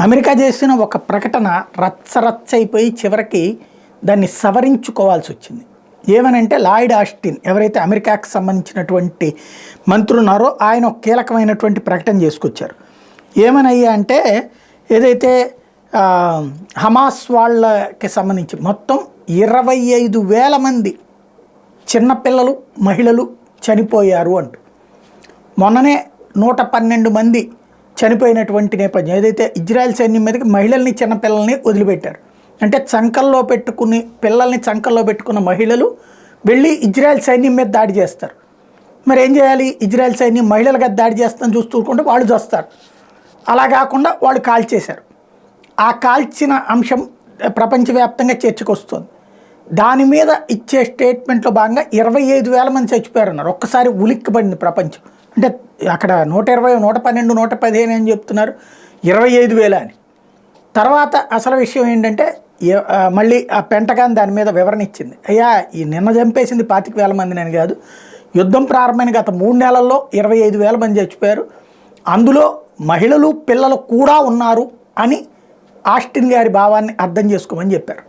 America చేసిన ఒక ప్రకటన రచ్చరచ్చ అయిపోయి చివరికి దాన్ని సవరించుకోవాల్సి వచ్చింది. ఏమనంటే లాయిడ్ ఆస్టిన్ ఎవరైతే అమెరికాకు సంబంధించినటువంటి మంత్రులు ఉన్నారో ఆయన ఒక కీలకమైనటువంటి ప్రకటన చేసుకొచ్చారు. ఏమనయ్యా అంటే ఏదైతే హమాస్ వాళ్ళకి సంబంధించి మొత్తం 25,000 మంది చిన్నపిల్లలు మహిళలు చనిపోయారు అంటూ మొన్ననే 112 మంది చనిపోయినటువంటి నేపథ్యం ఏదైతే ఇజ్రాయెల్ సైన్యం మీదకి మహిళల్ని చిన్నపిల్లల్ని వదిలిపెట్టారు. అంటే చంకల్లో పెట్టుకుని పిల్లల్ని చంకల్లో పెట్టుకున్న మహిళలు వెళ్ళి ఇజ్రాయెల్ సైన్యం మీద దాడి చేస్తారు. మరి ఏం చేయాలి? ఇజ్రాయెల్ సైన్యం మహిళలుగా దాడి చేస్తాను చూస్తుంటే వాళ్ళు చేస్తారు. అలా కాకుండా వాళ్ళు కాల్చేశారు. ఆ కాల్చిన అంశం ప్రపంచవ్యాప్తంగా చర్చకు వస్తుంది. దాని మీద ఇచ్చే స్టేట్మెంట్లో భాగంగా 25,000 మంది చచ్చిపోయారన్నారు. ఒక్కసారి ఉలిక్కిపడింది ప్రపంచం. అంటే అక్కడ 120, 112, 115 అని చెప్తున్నారు, 25,000 అని. తర్వాత అసలు విషయం ఏంటంటే మళ్ళీ ఆ పెంటగాన్ దాని మీద వివరణ ఇచ్చింది. అయ్యా ఈ నిన్న చంపేసింది 25,000 మందిని అని కాదు, యుద్ధం ప్రారంభమైన గత 3 నెలల్లో 25,000 మంది చచ్చిపోయారు, అందులో మహిళలు పిల్లలు కూడా ఉన్నారు అని ఆస్టిన్ గారి భావాన్ని అర్థం చేసుకోమని చెప్పారు.